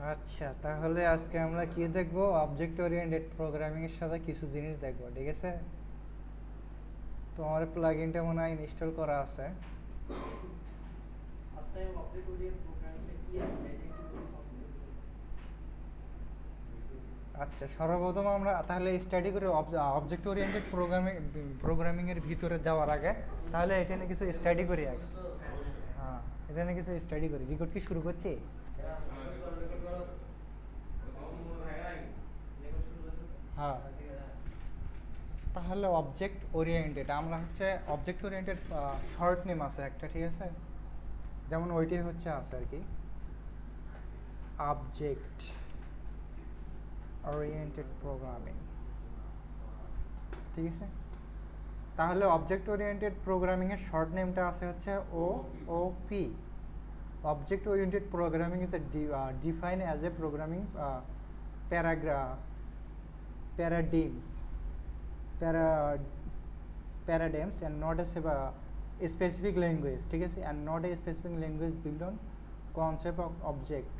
আচ্ছা, তাহলে আজকে আমরা কি দেখব? অবজেক্ট ওরিয়েন্টেড প্রোগ্রামিং এর সাথে কিছু জিনিস দেখব, ঠিক আছে? তো আমার প্লাগইনটা মনে হয় ইনস্টল করা আছে। আচ্ছা, সর্বপ্রথম আমরা তাহলে স্টাডি করি অবজেক্ট ওরিয়েন্টেড প্রোগ্রামিং এর ভিতরে যাওয়ার আগে তাহলে এটা নিয়ে কিছু স্টাডি করি আগে। হ্যাঁ, এটা নিয়ে কিছু স্টাডি করি। রেকর্ড কি শুরু করছি? হ্যাঁ, তাহলে অবজেক্ট ওরিয়েন্টেড আমরা হচ্ছে অবজেক্ট ওরিয়েন্টেড শর্ট নেম আছে একটা, ঠিক আছে? যেমন ওইটাই হচ্ছে আছে আর কি, অবজেক্ট ওরিয়েন্টেড প্রোগ্রামিং, ঠিক আছে? তাহলে অবজেক্ট ওরিয়েন্টেড প্রোগ্রামিং এর শর্ট নেমটা আছে হচ্ছে OOP। Object oriented programming is defined as a programming paradigms para paradigms and not a specific language, ঠিক আছে? and not a specific language built on concept of object.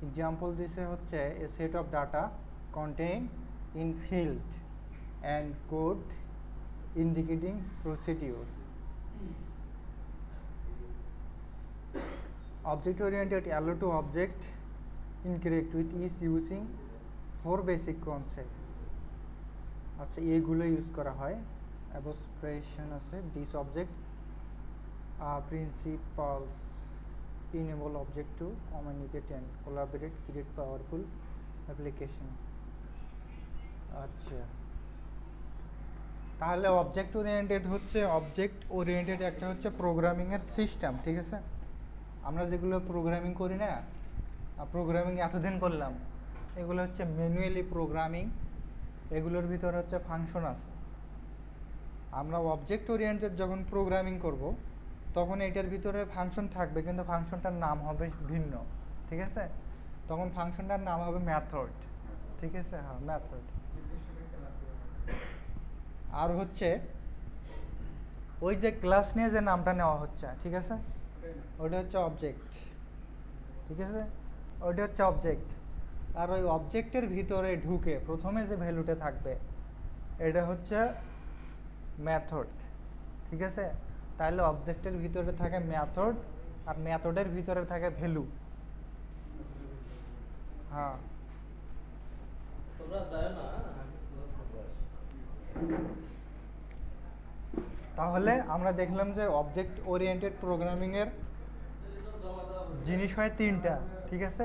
Example দিছে হচ্ছে a set of data contain in field and code indicating procedure. Object oriented allow to object interact with is using 4 basic concept. আচ্ছা, এইগুলো use করা হয়। Abstraction আছে, this object principles enable object to communicate and collaborate, create powerful application. আচ্ছা, তাহলে object oriented হচ্ছে object oriented একটা হচ্ছে প্রোগ্রামিং এর সিস্টেম, ঠিক আছে? আমরা যেগুলো প্রোগ্রামিং করি না, প্রোগ্রামিং এতদিন করলাম, এগুলো হচ্ছে ম্যানুয়ালি প্রোগ্রামিং। এগুলোর ভিতরে হচ্ছে ফাংশন আছে। আমরা অবজেক্ট ওরিয়েন্টেড যখন প্রোগ্রামিং করব তখন এটার ভিতরে ফাংশন থাকবে, কিন্তু ফাংশনটার নাম হবে ভিন্ন, ঠিক আছে? তখন ফাংশনটার নাম হবে মেথড, ঠিক আছে? হ্যাঁ, মেথড। আর হচ্ছে ওই যে ক্লাস নিয়ে যে নামটা নেওয়া হচ্ছে, ঠিক আছে, ওটা হচ্ছে অবজেক্ট, ঠিক আছে? ওটা হচ্ছে অবজেক্ট। আর ওই অবজেক্টের ভিতরে ঢুকে প্রথমে যে ভ্যালুটা থাকবে এটা হচ্ছে মেথড, ঠিক আছে? তাহলে অবজেক্টের ভিতরে থাকে মেথড, আর মেথডের ভিতরে থাকে ভ্যালু। হ্যাঁ, তাহলে আমরা দেখলাম যে অবজেক্ট ওরিয়েন্টেড প্রোগ্রামিং এর জিনিস হয় তিনটা, ঠিক আছে?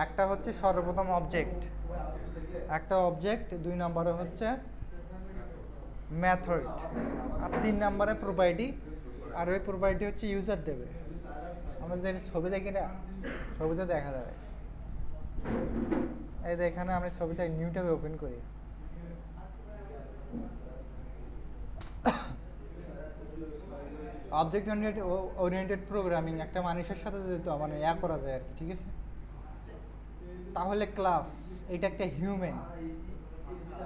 একটা হচ্ছে সর্বপ্রথম অবজেক্ট, একটা অবজেক্ট, 2 নম্বরে হচ্ছে মেথড, আর 3 নম্বরে প্রপার্টি। আর ওই প্রপার্টি হচ্ছে ইউজার দেবে। আমরা যে ছবি দেখি না, ছবিতে দেখা যাবে। এই যে এখানে আমি ছবিটা নিউ ট্যাবে ওপেন করি। অবজেক্ট ওরিয়েন্টেড প্রোগ্রামিং একটা মানুষের সাথে যেহেতু মানে করা যায় আর কি, ঠিক আছে? তাহলে ক্লাস এটা একটা হিউম্যান,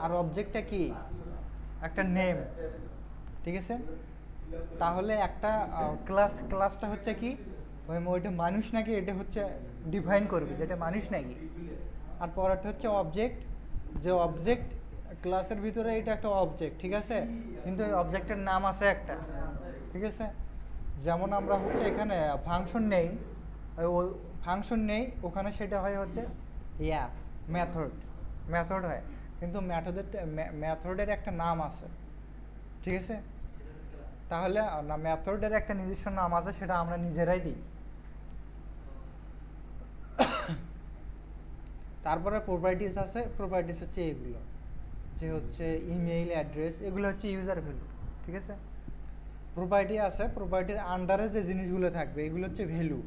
আর অবজেক্টটা কি? একটা নেম, ঠিক আছে? তাহলে একটা ক্লাসটা হচ্ছে কি, ওইটা মানুষ নাকি এটা হচ্ছে ডিফাইন করবে যেটা মানুষ নাকি। আর পরেরটা হচ্ছে অবজেক্ট, যে অবজেক্ট ক্লাসের ভিতরে এটা একটা অবজেক্ট, ঠিক আছে? কিন্তু এই অবজেক্টের নাম আছে একটা, ঠিক আছে? যেমন আমরা হচ্ছে এখানে ফাংশন নেই, ওখানে সেটা হয় হচ্ছে মেথড হয়, কিন্তু মেথডের একটা নাম আছে, ঠিক আছে? তাহলে না, মেথডের একটা নিজস্ব নাম আছে, সেটা আমরা নিজেরাই দিই। তারপরে প্রপার্টিস আছে, প্রপার্টিস হচ্ছে এগুলো, যে হচ্ছে ইমেইল অ্যাড্রেস, এগুলো হচ্ছে ইউজার ভ্যালু, ঠিক আছে? প্রপার্টি আছে, প্রপার্টির আন্ডারে যে জিনিসগুলো থাকবে এগুলো হচ্ছে ভ্যালু,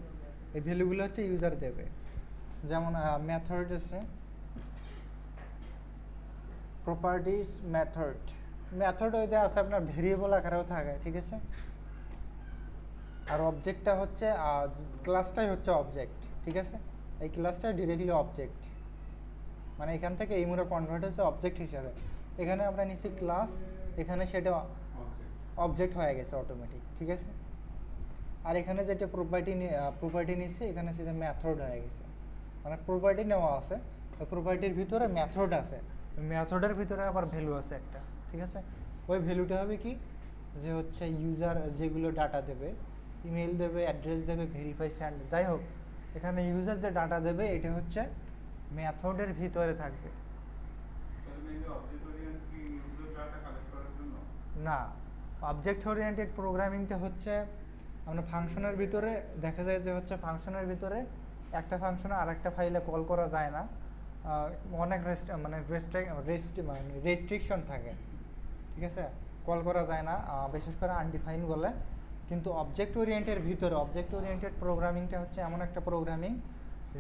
এই ভ্যালুগুলো হচ্ছে ইউজার দেবে। যেমন মেথড আছে, প্রপার্টিস মেথড ওইটা আছে আপনার ভেরিয়েবল আকারেও থাকে, ঠিক আছে? আর অবজেক্টটা হচ্ছে ক্লাসটাই হচ্ছে অবজেক্ট, ঠিক আছে? এই ক্লাসটা ডিরেক্টলি অবজেক্ট, মানে এখান থেকে এই মুহূর্তে কনভার্ট হচ্ছে অবজেক্ট হিসাবে। এখানে আমরা নিচ্ছি ক্লাস, এখানে সেটা অবজেক্ট হয়ে গেছে অটোমেটিক, ঠিক আছে? আর এখানে যেটা প্রপার্টি নিচ্ছে, এখানে সেটা মেথড হয়ে গেছে। মানে প্রপার্টি নেওয়া আছে, ওই প্রপার্টির ভিতরে মেথড আছে, ওই মেথডের ভিতরে আবার ভ্যালু আছে একটা, ঠিক আছে। ওই ভ্যালুটা হবে কি, যে হচ্ছে ইউজার যেগুলো ডাটা দেবে, ইমেল দেবে, অ্যাড্রেস দেবে, ভেরিফাই স্যান্ড, যাই হোক এখানে ইউজার যে ডাটা দেবে এটা হচ্ছে মেথডের ভিতরে থাকবে। না, অবজেক্ট ওরিয়েন্টেড প্রোগ্রামিংটা হচ্ছে আমরা ফাংশনের ভিতরে দেখা যায় যে হচ্ছে ফাংশনের ভিতরে একটা ফাংশনে আর একটা ফাইলে কল করা যায় না, অনেক রেস্ট্রিকশন থাকে, ঠিক আছে, কল করা যায় না, বিশেষ করে আনডিফাইন বলে। কিন্তু অবজেক্ট ওরিয়েন্টের ভিতরে অবজেক্ট ওরিয়েন্টেড প্রোগ্রামিংটা হচ্ছে এমন একটা প্রোগ্রামিং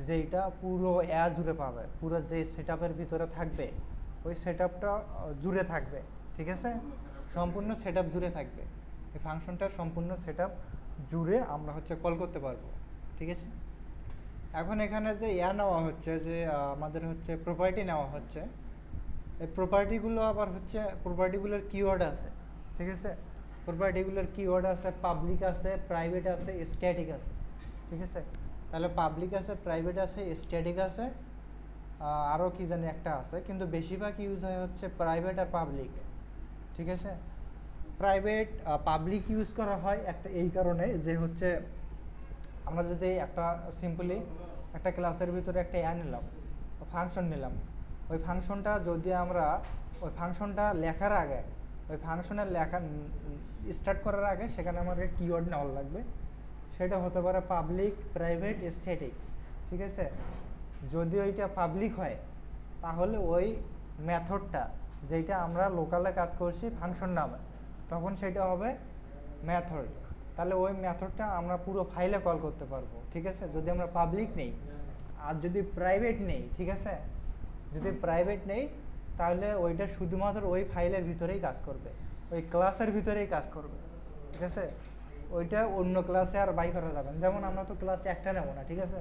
যেটা পুরো জুড়ে পাবে, পুরো যে সেট আপের ভিতরে থাকবে ওই সেট আপটা জুড়ে থাকবে, ঠিক আছে, সম্পূর্ণ সেট আপ জুড়ে থাকবে, এই ফাংশনটার সম্পূর্ণ সেট আপ জুড়ে আমরা হচ্ছে কল করতে পারবো, ঠিক আছে। এখন এখানে যে নেওয়া হচ্ছে, যে আমাদের হচ্ছে প্রপার্টি নেওয়া হচ্ছে, এই প্রপার্টিগুলো আবার হচ্ছে প্রপার্টিগুলোর কিওয়ার্ড আছে, ঠিক আছে, প্রপার্টিগুলোর কিওয়ার্ড আছে, পাবলিক আছে, প্রাইভেট আছে, স্ট্যাটিক আছে, ঠিক আছে। তাহলে পাবলিক আছে, প্রাইভেট আছে, স্ট্যাটিক আছে, আরও কি জানি একটা আছে, কিন্তু বেশিরভাগ ইউজ হয় হচ্ছে প্রাইভেট আর পাবলিক, ঠিক আছে। প্রাইভেট পাবলিক ইউজ করা হয় একটা এই কারণে যে হচ্ছে আমরা যদি একটা সিম্পলি একটা ক্লাসের ভিতরে একটা নিলাম, ফাংশন নিলাম, ওই ফাংশনটা যদি আমরা ওই ফাংশনটা লেখার আগে, ওই ফাংশনের লেখা স্টার্ট করার আগে সেখানে আমাদের কিওয়ার্ড নেওয়া লাগবে, সেটা হতে পারে পাবলিক, প্রাইভেট, স্ট্যাটিক, ঠিক আছে। যদি ওইটা পাবলিক হয় তাহলে ওই মেথডটা যেটা আমরা লোকালে কাজ করছি ফাংশন নামে, তখন সেটা হবে মেথড, তাহলে ওই মেথডটা আমরা পুরো ফাইলে কল করতে পারবো, ঠিক আছে, যদি আমরা পাবলিক নেই। আর যদি প্রাইভেট নেই, ঠিক আছে, যদি প্রাইভেট নেই তাহলে ওইটা শুধুমাত্র ওই ফাইলের ভিতরেই কাজ করবে, ওই ক্লাসের ভিতরেই কাজ করবে, ঠিক আছে, ওইটা অন্য ক্লাসে আর বাই করা যাবে না। যেমন আমরা তো ক্লাস একটা নেবো না, ঠিক আছে,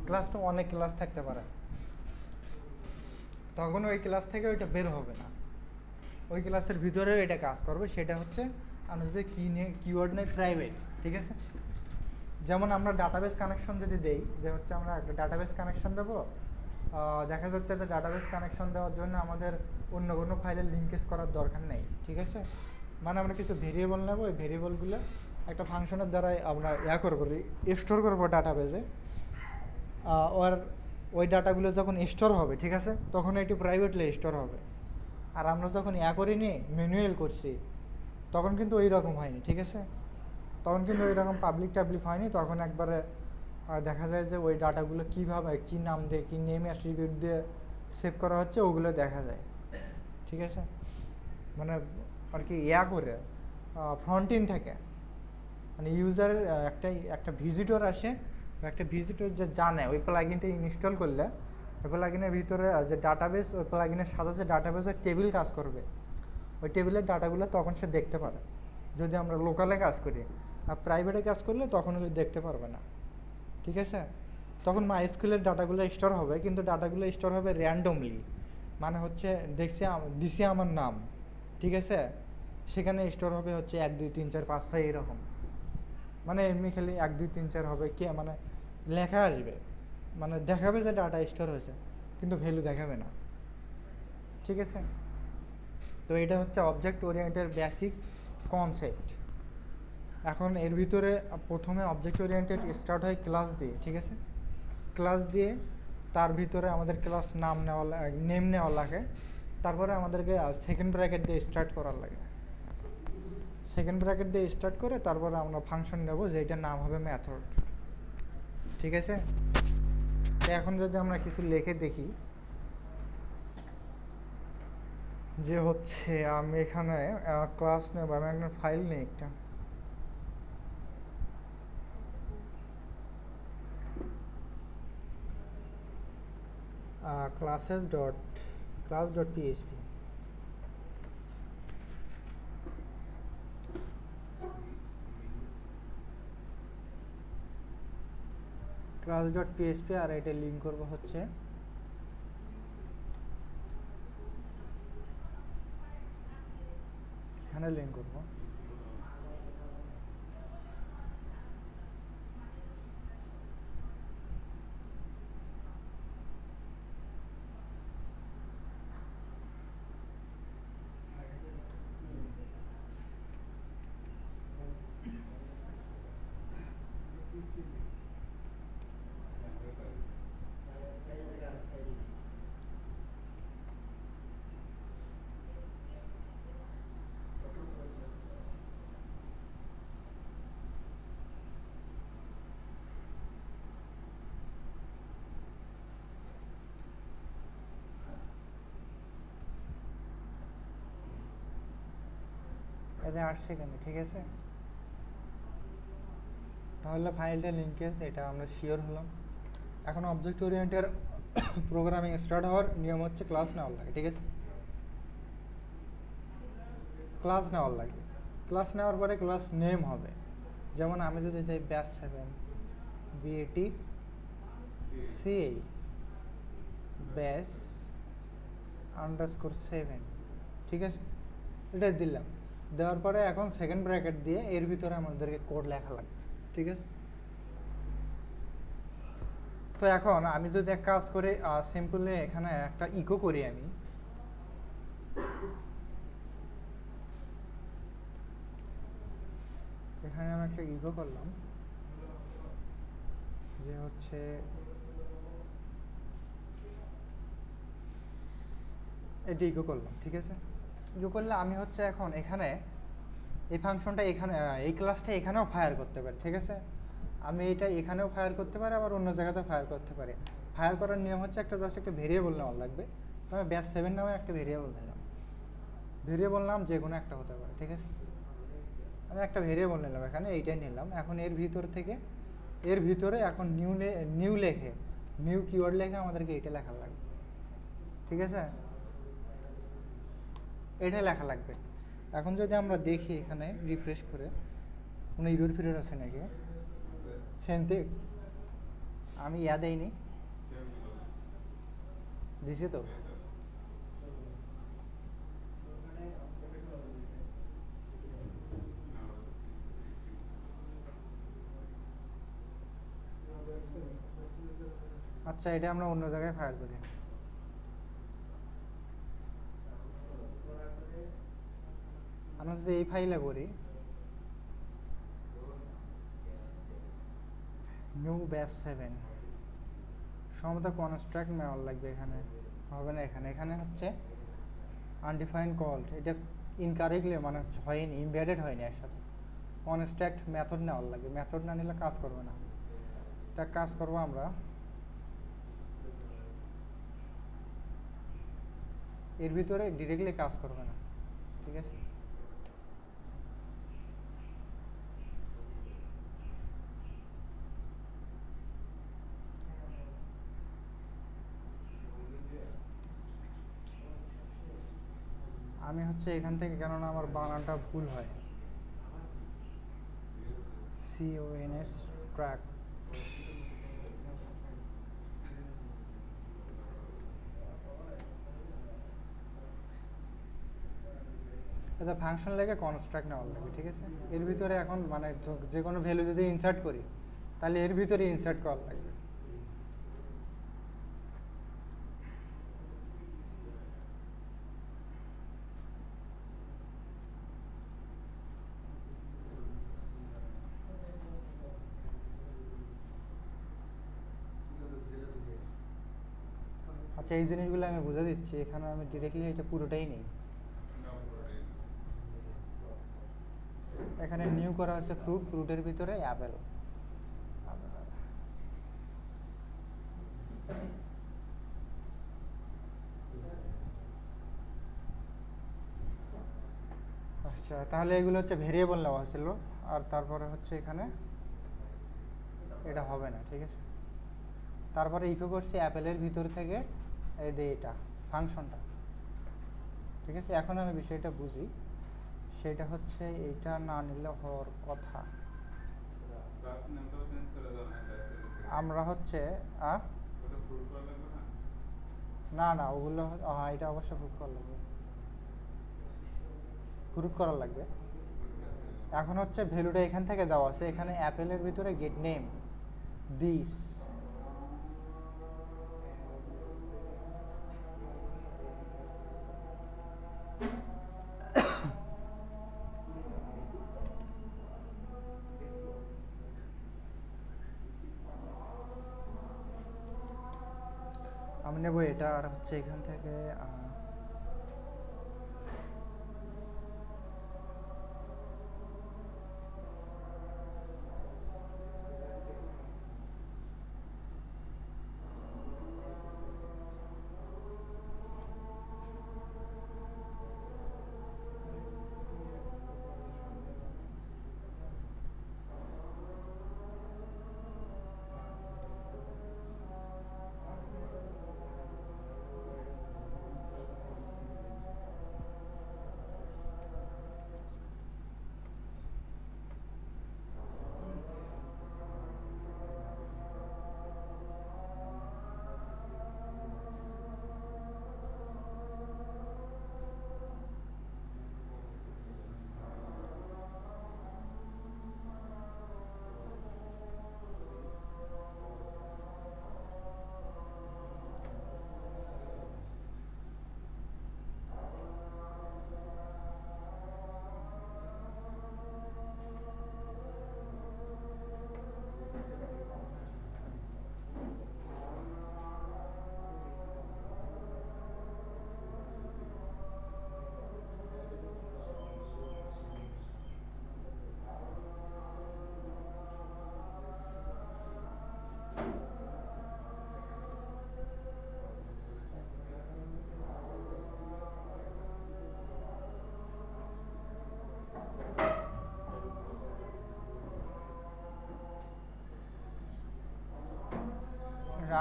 ক্লাস তো অনেক ক্লাস থাকতে পারে, তখন ওই ক্লাস থেকে ওইটা বের হবে না, ওই ক্লাসের ভিতরেও এটা কাজ করবে, সেটা হচ্ছে আমরা যদি কিওয়ার্ড নেই প্রাইভেট, ঠিক আছে। যেমন আমরা ডাটাবেস কানেকশন যদি দেই, যে হচ্ছে আমরা একটা ডাটাবেস কানেকশন দেবো, দেখা যাচ্ছে যে ডাটাবেস কানেকশন দেওয়ার জন্য আমাদের অন্য কোনো ফাইলের লিঙ্কেজ করার দরকার নেই, ঠিক আছে। মানে আমরা কিছু ভেরিয়েবল নেব, ওই ভেরিয়েবলগুলো একটা ফাংশনের দ্বারাই আমরা করবো, স্টোর করবো ডাটাবেসে, আর ওই ডাটাগুলো যখন স্টোর হবে, ঠিক আছে, তখন এটি প্রাইভেটলি স্টোর হবে। আর আমরা যখন করিনি ম্যানুয়াল করছি তখন কিন্তু ওই রকম হয়নি, ঠিক আছে, তখন কিন্তু ওই রকম পাবলিক টাবলিক হয়নি, তখন একবারে দেখা যায় যে ওই ডাটাগুলো কীভাবে কী নাম দিয়ে কী নেম অ্যাট্রিবিউট দিয়ে সেভ করা হচ্ছে ওগুলো দেখা যায়, ঠিক আছে। মানে আর কি করে ফ্রন্ট এন্ড থেকে মানে ইউজারের একটা ভিজিটর আসে, একটা ভিজিটর যে জানে ওই প্লাগইনটা ইনস্টল করলে ওই প্লাগইনের ভিতরে যে ডাটাবেস, ওই প্লাগইনের সাথে যে ডাটাবেসের টেবিল কাজ করবে, ওই টেবিলের ডাটাগুলো তখন সে দেখতে পারে যদি আমরা লোকালে কাজ করি। আর প্রাইভেটে কাজ করলে তখন ওই দেখতে পারবে না, ঠিক আছে। তখন মাইস্কুলের ডাটাগুলো স্টোর হবে, কিন্তু ডাটাগুলো স্টোর হবে র্যান্ডমলি, মানে হচ্ছে দিছি আমার নাম, ঠিক আছে, সেখানে স্টোর হবে হচ্ছে 1 2 3 4 5 6 এরকম, মানে এমনি খালি 1 2 3 4 হবে, কে মানে লেখা আসবে, মানে দেখাবে যে ডাটা স্টোর হয়েছে, কিন্তু ভ্যালু দেখাবে না, ঠিক আছে। তো এটা হচ্ছে অবজেক্ট ওরিয়েন্টেড বেসিক কনসেপ্ট। এখন এর ভিতরে প্রথমে অবজেক্ট ওরিয়েন্টেড স্টার্ট হয় ক্লাস দিয়ে, ঠিক আছে, ক্লাস দিয়ে তার ভিতরে আমাদের ক্লাস নেম নেওয়া লাগে, তারপরে আমাদেরকে সেকেন্ড ব্র্যাকেট দিয়ে স্টার্ট করার লাগে, সেকেন্ড ব্র্যাকেট দিয়ে স্টার্ট করে তারপরে আমরা ফাংশন নেব যেটার নাম হবে মেথড, ঠিক আছে। তো এখন যদি আমরা কিছু লিখে দেখি, যে হচ্ছে আমি এখানে ক্লাস নেব, আমি একটা ফাইল নিই একটা, class.php, class.php, আর এটা লিঙ্ক করব হচ্ছে এখানে লিঙ্ক করব, এতে আসছে কেন? ঠিক আছে, তাহলে ফাইলটা লিঙ্কেজ এটা আমরা শিওর হলাম। এখন অবজেক্ট ওরিয়েন্টেড প্রোগ্রামিং স্টার্ট হওয়ার নিয়ম হচ্ছে ক্লাস নেওয়ার লাগে। ঠিক আছে, ক্লাস নেওয়ার লাগে। ক্লাস নেওয়ার পরে ক্লাস নেম হবে, যেমন আমি যদি যাই ব্যাস 7 BATCH ব্যাস _7, ঠিক আছে, এটা দিলাম। দেওয়ার পরে এখন সেকেন্ড ব্র্যাকেট দিয়ে এর ভিতরে আমাদেরকে কোড লেখা লাগবে। ঠিক আছে, তো এখন আমি যদি এক কাজ করে সিম্পলি এখানে একটা ইকো করি, আমি এখানে আমি একটা ইকো করলাম যে হচ্ছে এটি ইকো করলাম। ঠিক আছে, ইকো করলে আমি হচ্ছে এখন এখানে এই ফাংশনটা এখানে এই ক্লাসটা এখানেও ফায়ার করতে পারি। ঠিক আছে, আমি এটা এখানেও ফায়ার করতে পারি, আবার অন্য জায়গাতেও ফায়ার করতে পারি। ফায়ার করার নিয়ম হচ্ছে জাস্ট একটা ভেরিয়েবল নেওয়ার লাগবে। তো আমি ব্যাস 7 নামে একটা ভেরিয়েবল নিলাম। ভেরিয়েবল নাম যে কোনো একটা হতে পারে। ঠিক আছে, আমি একটা ভেরিয়েবল নিলাম এখানে, এইটাই নিলাম। এখন এর ভিতর থেকে এর ভিতরে এখন নিউ লেখে, নিউ কিওয়ার্ড লেখে আমাদেরকে এইটা লেখা লাগবে। ঠিক আছে, এটা লেখা লাগবে। এখন যদি আমরা দেখি এখানে রিফ্রেশ করে কোনো ইরর ফিরর আছে নাকি, সেন্তে আমি দেইনি, দিছি তো। আচ্ছা, এটা আমরা অন্য জায়গায় ফায়ার করি। আমরা যদি এই ফাইলে করি নিউ ব্যাস 7 সম্ভবত কনস্ট্রাক্ট নেওয়ার লাগবে, এখানে হবে না। এখানে হচ্ছে আনডিফাইন্ড কল, এটা ইনকারেক্টলি মানে হয়নি, ইমবেডেড হয়নি এর সাথে। কনস্ট্রাক্ট মেথড নেওয়ার লাগবে, মেথড না নিলে কাজ করবে না। তা কাজ করবো আমরা এর ভিতরে ডিরেক্টলি কাজ করবে না। ঠিক আছে, আমি হচ্ছে এখান থেকে, কেননা আমার বানানটা ভুল হয়, CONS ট্র্যাক, এটা ফাংশন লেগে কনস্ট্রাক্ট নেওয়ার লাগে। ঠিক আছে, এর ভিতরে এখন মানে যে কোনো ভ্যালু যদি ইনসার্ট করি তাহলে এর ভিতরে ইনসার্ট করার লাগবে। আচ্ছা, এই জিনিসগুলো আমি বুঝে দিচ্ছি। এখানে আমি ডিরেক্টলি এটা পুরোটাই নেই। এখানে নিউ করা হচ্ছে ফ্রুটের ভিতরে অ্যাপেল। আচ্ছা, তাহলে এগুলো হচ্ছে ভেরিয়েবল নেওয়া হয়েছিল, আর তারপরে হচ্ছে এখানে এটা হবে না। ঠিক আছে, তারপরে ইকো করছি অ্যাপেলের ভিতর থেকে এই যে এটা ফাংশনটা। ঠিক আছে, এখন আমি বিষয়টা বুঝি, সেটা হচ্ছে এইটা না নিলে হওয়ার কথা। আমরা হচ্ছে না ওগুলো, হ্যাঁ এটা অবশ্যই গ্রুপ করা লাগবে। এখন হচ্ছে ভ্যালুটা এখান থেকে দেওয়া আছে, এখানে অ্যাপেলের ভিতরে গেট নেম দিস, আমি নেব এটা, আর হচ্ছে এখান থেকে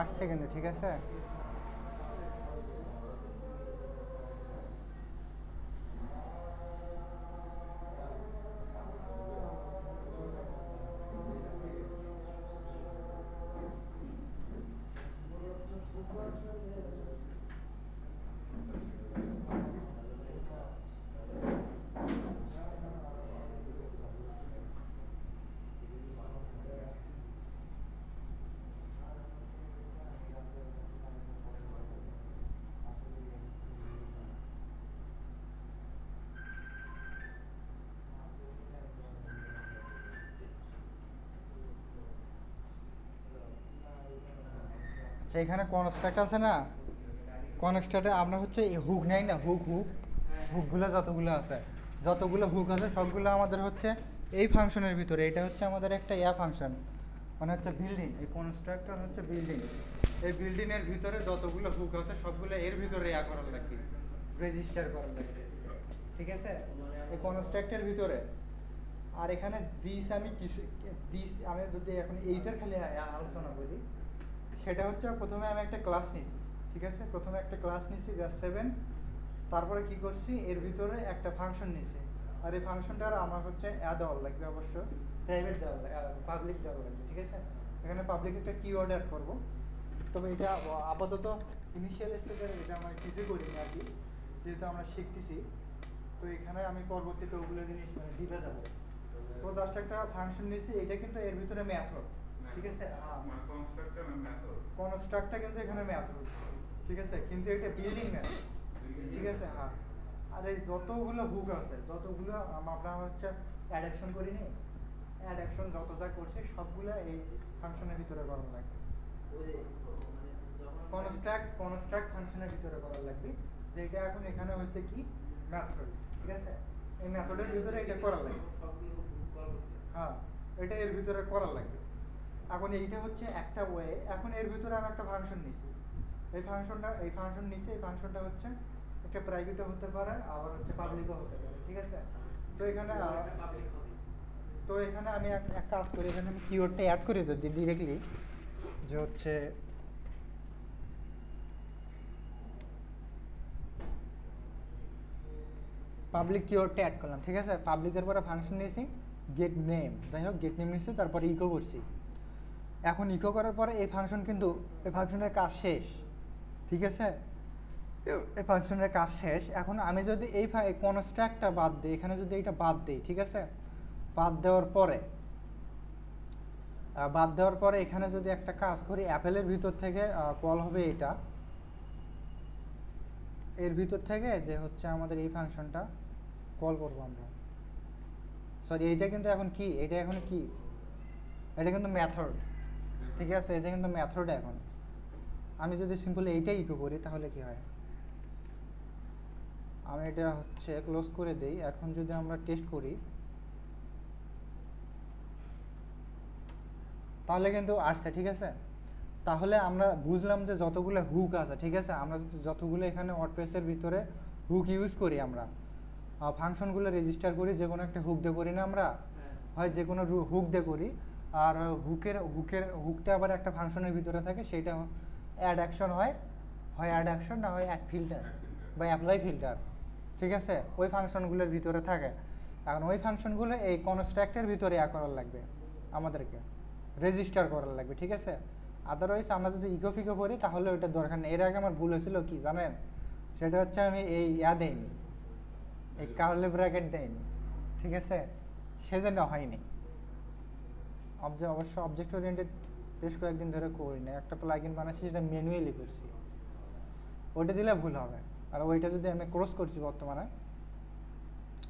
আসছে কিন্তু, ঠিক আছে। আচ্ছা, এখানে কনস্ট্রাক্ট আছে না, কনস্ট্রাক্টে আমরা হচ্ছে হুক নেই না, হুকগুলো যতগুলো আছে, যতগুলো হুক আছে সবগুলো আমাদের হচ্ছে এই ফাংশনের ভিতরে। এটা হচ্ছে আমাদের একটা ফাংশন, মানে হচ্ছে বিল্ডিং। এই কনস্ট্রাক্টর হচ্ছে বিল্ডিং। এই বিল্ডিংয়ের ভিতরে যতগুলো হুক আছে সবগুলো এর ভিতরে করার লাগবে, রেজিস্টার করার লাগবে, ঠিক আছে, এই কনস্ট্রাক্টের ভিতরে। আর এখানে আমি যদি এখন এইটার খালি আলোচনা করি, সেটা হচ্ছে প্রথমে আমি একটা ক্লাস নিছি, ঠিক আছে, প্রথমে একটা ক্লাস নিছি ক্লাস 7। তারপরে কি করছি, এর ভিতরে একটা ফাংশন নিছি। আর এই ফাংশনটার আমার হচ্ছে দেওয়া লাগবে, অবশ্য প্রাইভেট দেওয়া লাগবে, পাবলিক দেওয়া লাগবে, ঠিক আছে। এখানে পাবলিক একটা কিওয়ার্ড অ্যাড করবো। তবে এটা আপাতত ইনিশিয়াল স্টেজে এটা আমরা কিছু করিনি আর কি, যেহেতু আমরা শিখতেছি। তো এখানে আমি পরবর্তীতে ওগুলো জিনিস দিতে যাবো। তো জাস্ট একটা ফাংশন নিয়েছি, এটা কিন্তু এর ভিতরে মেথড, ঠিক আছে। কনস্ট্রাক্টটা কিন্তু এখানে মেথড, ঠিক আছে, কিন্তু এটা বিল্ডিং মেথড, ঠিক আছে। হ্যাঁ, আর এই যতগুলো হুক আছে, যতগুলো আমরা হচ্ছে অ্যাডাকশন করিনি, অ্যাডাকশন যত যা করছি সবগুলো এই ফাংশনের ভিতরে করা লাগবে। কনস্ট্রাক্ট ফাংশনের ভিতরে করা লাগবে, যেটা এখন এখানে হয়েছে কি মেথড, ঠিক আছে। এই মেথডের ভিতরে এটা করা লাগবে। হ্যাঁ, এটা এর ভিতরে করা লাগবে। এখন এইটা হচ্ছে একটা ওয়ে। এখন এর ভিতরে আমি একটা ফাংশন নিছি, এই ফাংশন নিছি। এই ফাংশনটা হচ্ছে একটা প্রাইভেটও হতে পারে, আবার হচ্ছে পাবলিকও হতে পারে, ঠিক আছে। তো এখানে আমি এক কাজ করি, এখানে আমি কিওয়ার্ডটা অ্যাড করি যদি ডিরেক্টলি, যে হচ্ছে পাবলিক কিওয়ার্ডটা অ্যাড করলাম, ঠিক আছে। পাবলিকের পরে ফাংশন নিয়েছি গেট নেম, যাই হোক গেট নেম নিয়েছি, তারপরে ইকো করছি। এখন ইকো করার পরে এই ফাংশন কিন্তু, এই ফাংশনের কাজ শেষ, ঠিক আছে, এই ফাংশনের কাজ শেষ। এখন আমি যদি এই কনস্ট্রাক্টটা বাদ দিই, এখানে যদি এইটা বাদ দিই, ঠিক আছে, বাদ দেওয়ার পরে এখানে যদি একটা কাজ করি, অ্যাপেলের ভিতর থেকে কল হবে এটা, এর ভিতর থেকে যে হচ্ছে আমাদের এই ফাংশনটা কল করবো আমরা। সরি, এইটা কিন্তু এখন কি, এটা এখন কি, এটা কিন্তু মেথড, ঠিক আছে, এটা কিন্তু মেথড এখন। আমি যদি সিম্পলি এইটাই ইকো করি তাহলে কি হয়, আমি এটা হচ্ছে ক্লোজ করে দেই। এখন যদি আমরা টেস্ট করি তাহলে কিন্তু আসছে, ঠিক আছে। তাহলে আমরা বুঝলাম যে যতগুলো হুক আছে, ঠিক আছে, আমরা যতগুলো এখানে ওয়ার্ডপ্রেসের ভিতরে হুক ইউজ করি, আমরা ফাংশনগুলো রেজিস্টার করি যে কোনো একটা হুক দিয়ে করি না আমরা, হয় যে কোনো হুক দিয়ে করি। আর হুকটা আবার একটা ফাংশনের ভিতরে থাকে, সেইটা অ্যাড অ্যাকশন হয় অ্যাড অ্যাকশন, না হয় অ্যাড ফিল্টার বা অ্যাপ্লাই ফিল্টার, ঠিক আছে, ওই ফাংশনগুলোর ভিতরে থাকে। এখন ওই ফাংশনগুলো এই কনস্ট্রাক্টের ভিতরে করার লাগবে, আমাদেরকে রেজিস্টার করার লাগবে, ঠিক আছে। আদারওয়াইজ আমরা যদি ইকো ফিকো করি তাহলে ওইটার দরকার নেই। এর আগে আমার ভুল হয়েছিল কি জানেন, সেটা হচ্ছে আমি এই দেইনি, এই কার্লি ব্র্যাকেট দেয়নি, ঠিক আছে, সেজন্য হয়নি। অবশ্য অবজেক্ট ওরিয়েন্টেড বেশ কয়েকদিন ধরে করি না, একটা প্লাগইন বানাচ্ছি সেটা ম্যানুয়ালি করছি, ওইটা দিলে ভুল হবে। আর ওইটা যদি আমি ক্রস করছি বর্তমানে,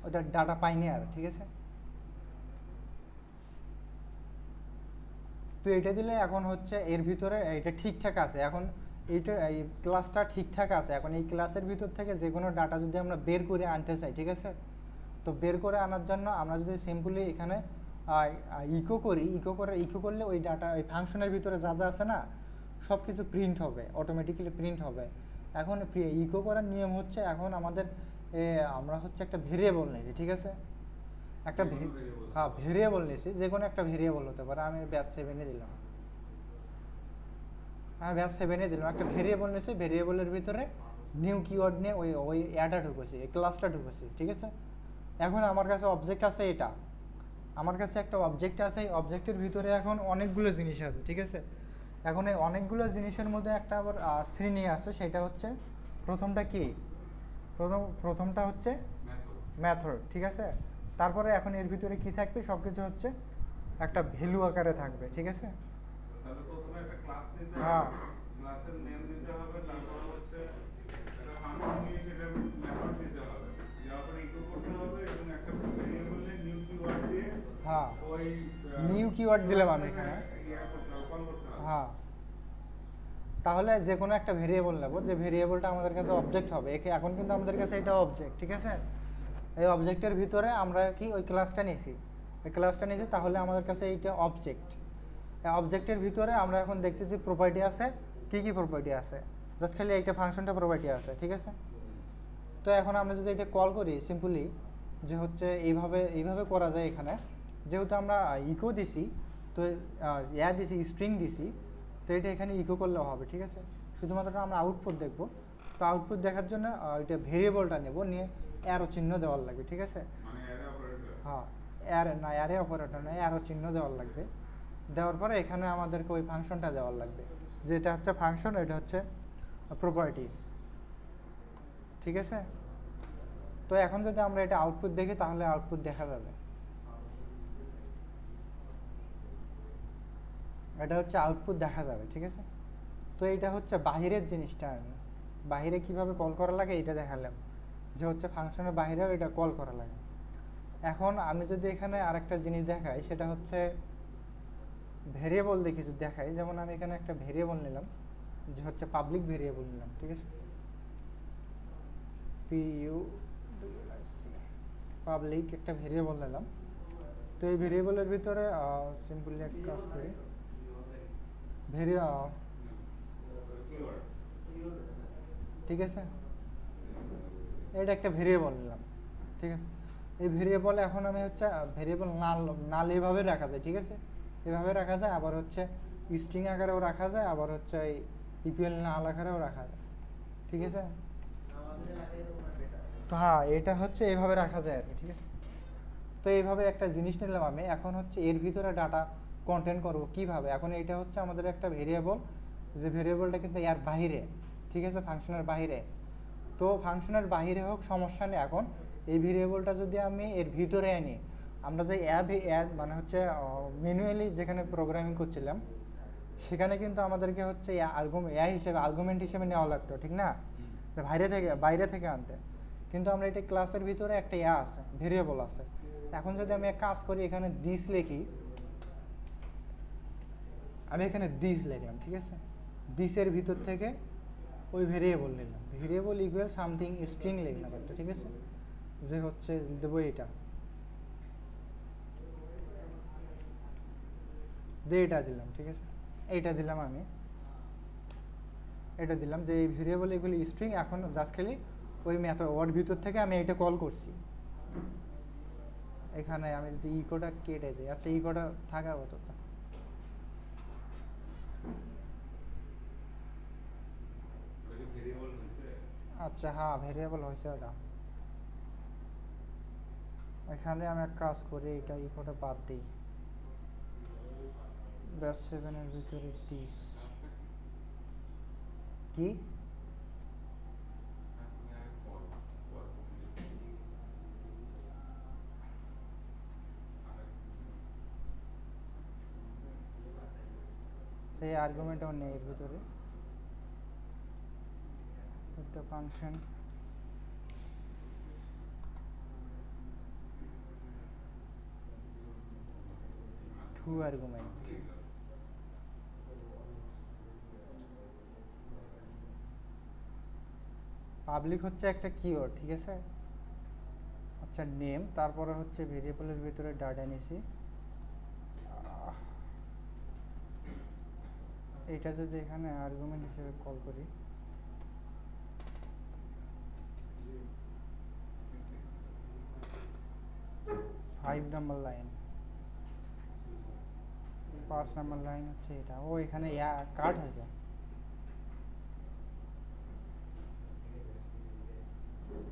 ওইটা ডাটা পাইনি আর, ঠিক আছে। তো এটা দিলে এখন হচ্ছে এর ভিতরে এটা ঠিকঠাক আছে, এখন এইটা এই ক্লাসটা ঠিকঠাক আছে। এখন এই ক্লাসের ভিতর থেকে যে কোনো ডাটা যদি আমরা বের করে আনতে চাই, ঠিক আছে, তো বের করে আনার জন্য আমরা যদি সিম্পলি এখানে ইকো করলে ওই ডাটা ওই ফাংশনের ভিতরে যা যা আছে না সব কিছু প্রিন্ট হবে, অটোমেটিক্যালি প্রিন্ট হবে। এখন ইকো করার নিয়ম হচ্ছে, এখন আমাদের আমরা হচ্ছে একটা ভেরিয়েবল নিয়েছি, ঠিক আছে, একটা ভেরিয়েবল নিয়েছি, যে কোনো একটা ভেরিয়েবল হতে পারে। আমি ব্যাচ 7-এ দিলাম, একটা ভেরিয়েবল নিয়েছি, ভেরিয়েবলের ভিতরে নিউ কিওয়ার্ড নিয়ে ওই অ্যাডা ঢুকেছি, এই ক্লাসটা ঢুকেছি, ঠিক আছে। এখন আমার কাছে অবজেক্ট আছে, এটা আমার কাছে একটা অবজেক্ট আছে, এই অবজেক্টের ভিতরে এখন অনেকগুলো জিনিস আছে, ঠিক আছে। এখন এই অনেকগুলো জিনিসের মধ্যে একটা আবার শ্রেণী আছে, সেটা হচ্ছে প্রথমটা কি, প্রথমটা হচ্ছে মেথড, ঠিক আছে। তারপরে এখন এর ভিতরে কি থাকবে, সব কিছু হচ্ছে একটা ভ্যালু আকারে থাকবে, ঠিক আছে। হ্যাঁ, হ্যাঁ, নিউ কিওয়ার্ড দিলাম আমি এখানে। হ্যাঁ, তাহলে যে কোনো একটা ভেরিয়েবল নেব, যে ভেরিয়েবলটা আমাদের কাছে অবজেক্ট হবে। এখন কিন্তু আমাদের কাছে এটা অবজেক্ট, ঠিক আছে। এই অবজেক্টের ভিতরে আমরা কি ওই ক্লাসটা নিয়েছি, তাহলে আমাদের কাছে এইটা অবজেক্ট। এই অবজেক্টের ভিতরে আমরা এখন দেখতেছি প্রপার্টি আছে, কি প্রপার্টি আছে, জাস্ট খালি এইটা ফাংশনটা প্রপার্টি আছে, ঠিক আছে। তো এখন আমরা যদি এটা কল করি সিম্পলি, যে হচ্ছে এইভাবে করা যায়। এখানে যেহেতু আমরা ইকো দিছি, তো দিছি, স্ট্রিং দিছি, তো এটা এখানে ইকো করলেও হবে, ঠিক আছে। শুধুমাত্র আমরা আউটপুট দেখব। তো আউটপুট দেখার জন্য এটা ভেরিয়েবলটা নেব, নিয়ে অ্যারো চিহ্ন দেওয়ার লাগবে, ঠিক আছে। হ্যাঁ, অ্যারে অপারেটর না, অ্যারো চিহ্ন দেওয়ার লাগবে। দেওয়ার পরে এখানে আমাদেরকে ওই ফাংশনটা দেওয়ার লাগবে, যেটা হচ্ছে ফাংশন, এটা হচ্ছে প্রপার্টি, ঠিক আছে। তো এখন যদি আমরা এটা আউটপুট দেখি তাহলে আউটপুট দেখা যাবে, এটা হচ্ছে আউটপুট দেখা যাবে, ঠিক আছে। তো এইটা হচ্ছে বাহিরের জিনিসটা, আমি বাহিরে কিভাবে কল করা লাগে এটা দেখালাম, যে হচ্ছে ফাংশনের বাইরেও এটা কল করা লাগে। এখন আমি যদি এখানে আরেকটা জিনিস দেখাই, সেটা হচ্ছে ভেরিয়েবল দিয়ে কিছু দেখাই। যেমন আমি এখানে একটা ভেরিয়েবল নিলাম, যে হচ্ছে পাবলিক ভেরিয়েবল নিলাম, ঠিক আছে, পাবলিক একটা ভেরিয়েবল নিলাম। তো এই ভেরিয়েবলের ভিতরে সিম্পলি এক কাজ করি, ঠিক আছে, এটা একটা ভেরিয়েবল নিলাম, ঠিক আছে। এই ভেরিয়েবল এখন আমি হচ্ছে ভেরিয়েবল নাল এইভাবে রাখা যায়, ঠিক আছে, এভাবে রাখা যায়। আবার হচ্ছে স্ট্রিং আকারেও রাখা যায়, আবার হচ্ছে ইকুয়াল নাল আকারেও রাখা যায়, ঠিক আছে। তো হ্যাঁ, এটা হচ্ছে এইভাবে রাখা যায় আর কি, ঠিক আছে। তো এইভাবে একটা জিনিস নিলাম আমি। এখন হচ্ছে এর ভিতরে ডাটা কন্টেন্ট করবো কিভাবে। এখন এটা হচ্ছে আমাদের একটা ভেরিয়েবল, যে ভেরিয়েবলটা কিন্তু এর বাইরে, ঠিক আছে, ফাংশনের বাইরে। তো ফাংশনের বাইরে হোক সমস্যা নেই। এখন এই ভেরিয়েবলটা যদি আমি এর ভিতরে আনি, আমরা যে মানে হচ্ছে ম্যানুয়ালি যেখানে প্রোগ্রামিং করছিলাম, সেখানে কিন্তু আমাদেরকে হচ্ছে আর্গুমেন্ট হিসেবে নেওয়া লাগতো, ঠিক না, বাইরে থেকে আনতে। কিন্তু আমরা এটা ক্লাসের ভিতরে একটা আছে, ভেরিয়েবল আছে। এখন যদি আমি এক কাজ করি, এখানে দিস লিখি, আমি এখানে দিস লিখলাম, ঠিক আছে, দিসের ভিতর থেকে ওই ভেরিয়েবল নিলাম, ভেরিয়েবল ইকুয়াল সামথিং স্ট্রিং লিখলাম একটা, ঠিক আছে, যে হচ্ছে দেবো এটা, দিয়ে এটা দিলাম, ঠিক আছে, এইটা দিলাম আমি, এটা দিলাম যে এই ভেরিয়েবল এগুলি স্ট্রিং, এখন জাস্ট খালি ওই মেথড ওর ভিতর থেকে আমি এটা কল করছি। এখানে আমি যদি ইকোটা কেটে দিই, আচ্ছা ইকোটা থাকা কতটা, আচ্ছা হ্যাঁ ভেরিয়েবল হয়েছে ওটা। এখানে আমি এক কাজ করি, এটা ইকোটা বাদ দিই, ব্যাস 7 এর ভিতরে 30 কি সেই আর্গুমেন্টও নেই এর ভিতরে, একটা ফাংশন টু আর্গুমেন্ট, পাবলিক হচ্ছে একটা কিওয়ার্ড, ঠিক আছে, আচ্ছা নেম, তারপরে হচ্ছে ভেরিয়েবলের ভিতরে ডাটা নিছি, এটা যদি এখানে আর্গুমেন্ট হিসেবে কল করি, 5 নম্বর লাইন, 5 নম্বর লাইন হচ্ছে এটা, ও এখানে কাট হয়েছে,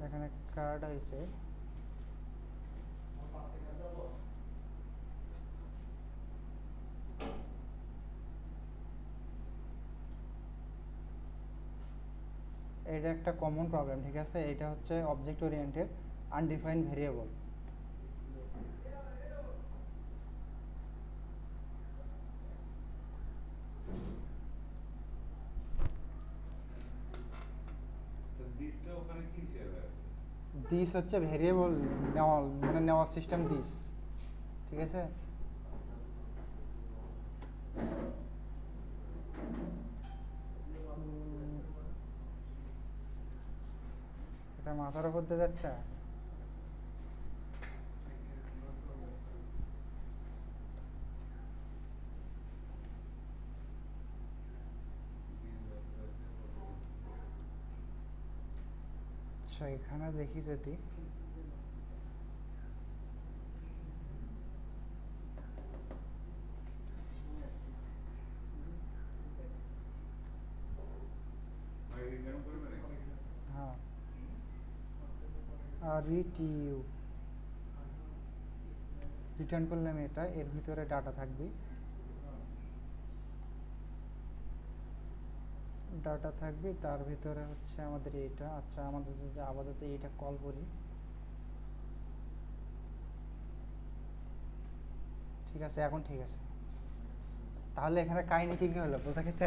এখানে কার্ড হয়েছে, এটা একটা কমন প্রবলেম, ঠিক আছে, এটা হচ্ছে object oriented undefined variable. This হচ্ছে ভেরিয়েবল নেওয়া, মানে নেওয়ার সিস্টেম দিস, ঠিক আছে, এটা মাথার উপর দিয়ে যাচ্ছে, আচ্ছা এখানে দেখি যদি হ্যাঁ RETU রিটার্ন করলাম, এটা এর ভিতরে ডাটা থাকবে, ডাটা থাকবে, তার ভিতরে হচ্ছে আমাদের এইটা, আচ্ছা আমাদের যদি আপাতত এইটা কল করি, ঠিক আছে, এখন ঠিক আছে, তাহলে এখানে কাহিনী কি হলো বোঝা গেছে?